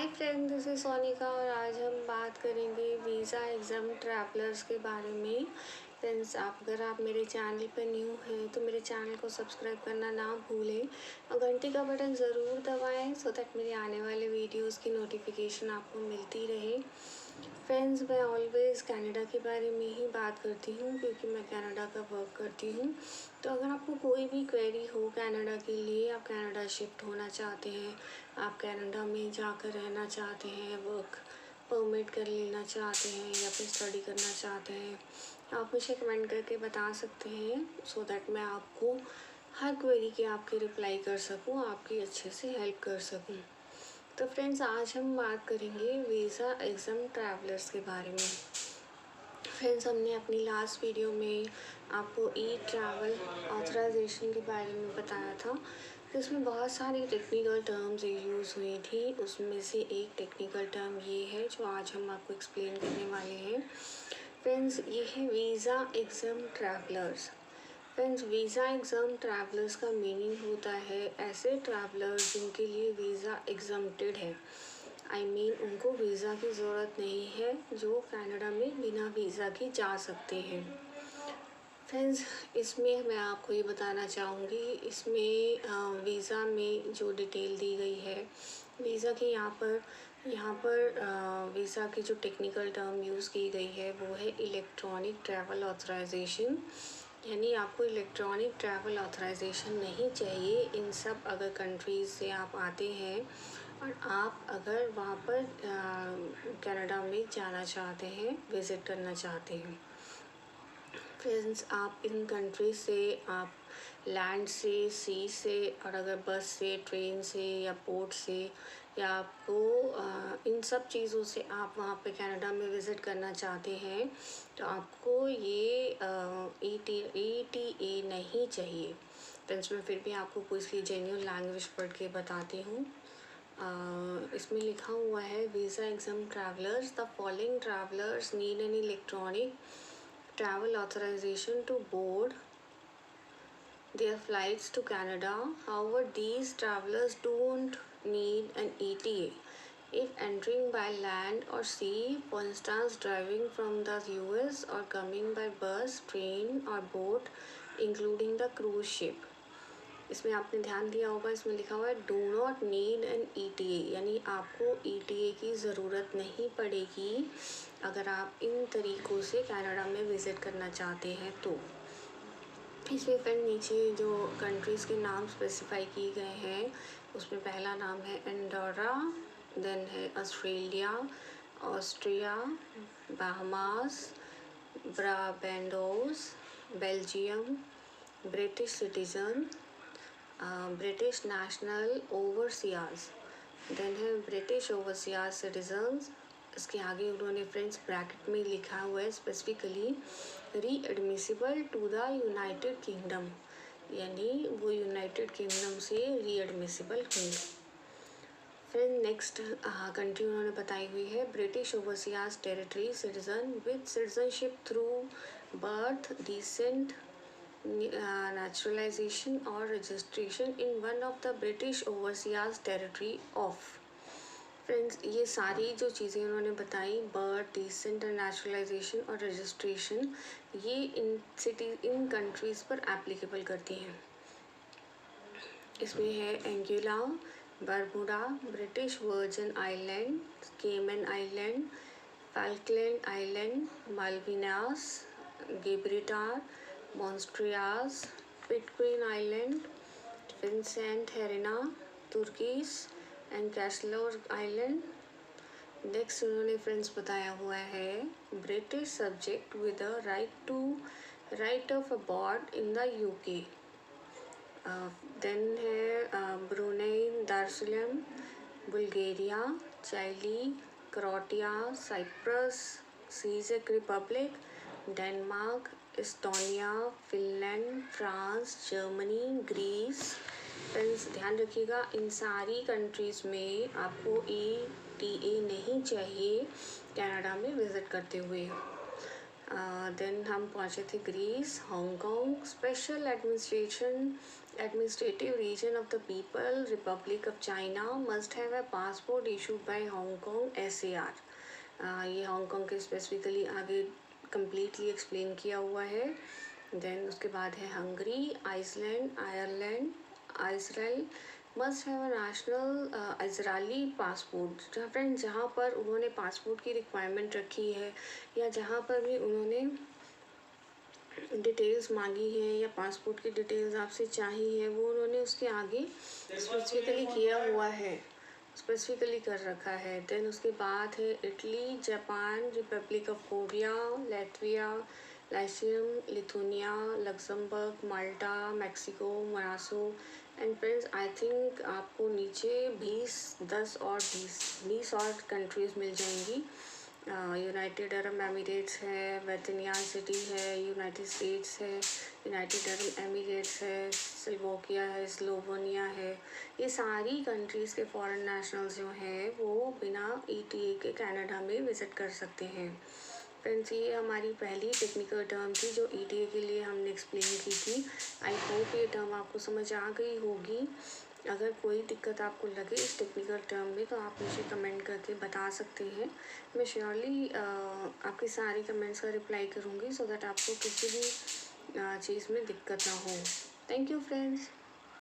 Friend, this is Sonika और आज हम बात करेंगे वीज़ा एग्ज़ाम ट्रैवलर्स के बारे में। फ्रेंड्स, अगर आप मेरे चैनल पर न्यू हैं तो मेरे चैनल को सब्सक्राइब करना ना भूलें और घंटी का बटन ज़रूर दबाएं सो दैट मेरे आने वाले वीडियोस की नोटिफिकेशन आपको मिलती रहे। फ्रेंड्स, मैं ऑलवेज़ कनाडा के बारे में ही बात करती हूँ क्योंकि मैं कनाडा का वर्क करती हूँ। तो अगर आपको कोई भी क्वेरी हो कनाडा के लिए, आप कनाडा शिफ्ट होना चाहते हैं, आप कनाडा में जाकर रहना चाहते हैं, वर्क परमिट कर लेना चाहते हैं या फिर स्टडी करना चाहते हैं, आप मुझे कमेंट करके बता सकते हैं सो दैट मैं आपको हर क्वेरी के आपके रिप्लाई कर सकूँ, आपकी अच्छे से हेल्प कर सकूँ। तो फ्रेंड्स, आज हम बात करेंगे वीज़ा एग्ज़ाम ट्रैवलर्स के बारे में। फ्रेंड्स, हमने अपनी लास्ट वीडियो में आपको ई ट्रैवल ऑथराइजेशन के बारे में बताया था, जिसमें बहुत सारी टेक्निकल टर्म्स यूज़ हुई थी। उसमें से एक टेक्निकल टर्म ये है जो आज हम आपको एक्सप्लेन करने वाले हैं। फ्रेंड्स, ये है visa exam travellers. Friends, visa exam travellers का मीनिंग होता है ऐसे ट्रैवलर्स जिनके लिए वीज़ा एग्जम्प्टेड है। उनको वीज़ा की ज़रूरत नहीं है, जो कनाडा में बिना वीज़ा के जा सकते हैं। फ्रेंड्स, इसमें मैं आपको ये बताना चाहूँगी, इसमें वीज़ा में जो डिटेल दी गई है, वीज़ा के यहाँ पर वीज़ा की जो टेक्निकल टर्म यूज़ की गई है वो है इलेक्ट्रॉनिक ट्रैवल ऑथराइजेशन। यानी आपको इलेक्ट्रॉनिक ट्रैवल ऑथराइजेशन नहीं चाहिए इन सब अगर कंट्रीज़ से आप आते हैं और आप अगर वहाँ पर कनाडा में जाना चाहते हैं, विज़िट करना चाहते हैं। फ्रेंड्स, आप इन कंट्री से, आप लैंड से, सी से, और अगर बस से, ट्रेन से या बोट से या आपको इन सब चीज़ों से आप वहाँ पे कनाडा में विज़िट करना चाहते हैं तो आपको ये ETA नहीं चाहिए। फ्रेंड्स, मैं फिर भी आपको कोई इसकी जेन्युइन लैंग्वेज पढ़ के बताती हूँ। इसमें लिखा हुआ है visa exam travellers, the following travellers need an electronic travel authorization to board their flights to Canada. However, these travelers don't need an ETA if entering by land or sea, for instance driving from the US or coming by bus, train or boat including the cruise ship. इसमें आपने ध्यान दिया होगा, इसमें लिखा हुआ है do not need an ETA, यानी आपको ETA की ज़रूरत नहीं पड़ेगी अगर आप इन तरीक़ों से कनाडा में विज़िट करना चाहते हैं तो। इसमें फिर नीचे जो कंट्रीज़ के नाम स्पेसिफाई किए गए हैं, उसमें पहला नाम है एंडोरा, देन है Australia, Austria, Bahamas, Barbados, Belgium, British citizen, British national overseas, then है ब्रिटिश ओवरसीज सिटीजन्स। इसके आगे उन्होंने फ्रेंड्स ब्रैकेट में लिखा हुआ है specifically readmissible to the United Kingdom, यानी वो यूनाइटेड किंगडम से री एडमिसिबल होंगे। फिर नेक्स्ट कंट्री उन्होंने बताई हुई है British overseas territory citizen with citizenship through birth, descent, naturalization or registration in one of the British overseas territory of। Friends, ये सारी जो चीज़ें उन्होंने बताई, बर्थ, डिसेंट और नेचुरलाइजेशन और रजिस्ट्रेशन, ये इन कंट्रीज़ पर एप्लीकेबल करती हैं। इसमें है Anguilla, Bermuda, British Virgin Island, Cayman Island, Falkland Island, Malvinas, Gibraltar, Montserrat, Pitcairn Island, Vincent Helena, Turks and Caicos Island. Next उन्होंने फ्रेंड्स बताया हुआ है British subject with a right of abode in the UK। Then है Brunei, Darussalam, Bulgaria, Chile, Croatia, Cyprus, check Republic, Denmark, Estonia, Finland, France, Germany, Greece. Friends, ध्यान रखिएगा, इन सारी countries में आपको ETA नहीं चाहिए कनाडा में विज़िट करते हुए। देन हम पहुँचे थे Greece, Hong Kong, special administration Administrative region of the People Republic of China must have a passport issued by Hong Kong SAR. ये हांगकांग के स्पेसिफिकली आगे कम्प्लीटली एक्सप्लेन किया हुआ है। देन उसके बाद है Hungary, Iceland, Ireland, Israel must have a national Israeli passport. जहाँ फ्रेंड जहाँ पर उन्होंने पासपोर्ट की रिक्वायरमेंट रखी है या जहाँ पर भी उन्होंने डिटेल्स मांगी है या पासपोर्ट की डिटेल्स आपसे चाहिए है, वो उन्होंने उसके आगे स्पेसिफिकली किया हुआ है, स्पेसिफिकली कर रखा है। देन उसके बाद है Italy, Japan, Republic of Korea, Latvia, लाइसियम, Lithuania, Luxembourg, Malta, Mexico, Monaco and friends I think आपको नीचे 20 और कंट्रीज़ मिल जाएंगी। यूनाइटेड अरब एमिरेट्स है, वेतनियान सिटी है, यूनाइटेड स्टेट्स है, यूनाइटेड अरब एमिरेट्स है, स्लोवाकिया है, स्लोवेनिया है। ये सारी कंट्रीज़ के फॉरेन नेशनल्स जो हैं वो बिना ETA के कनाडा में विज़िट कर सकते हैं। फ्रेंड्स ये हमारी पहली टेक्निकल टर्म थी जो ETA के लिए हमने एक्सप्लेन की थी। आई होप ये टर्म आपको समझ आ गई होगी। अगर कोई दिक्कत आपको लगे इस टेक्निकल टर्म में तो आप मुझे कमेंट करके बता सकते हैं। मैं श्योरली आपकी सारी कमेंट्स का रिप्लाई करूँगी सो दैट आपको किसी भी चीज़ में दिक्कत ना हो। Thank you friends.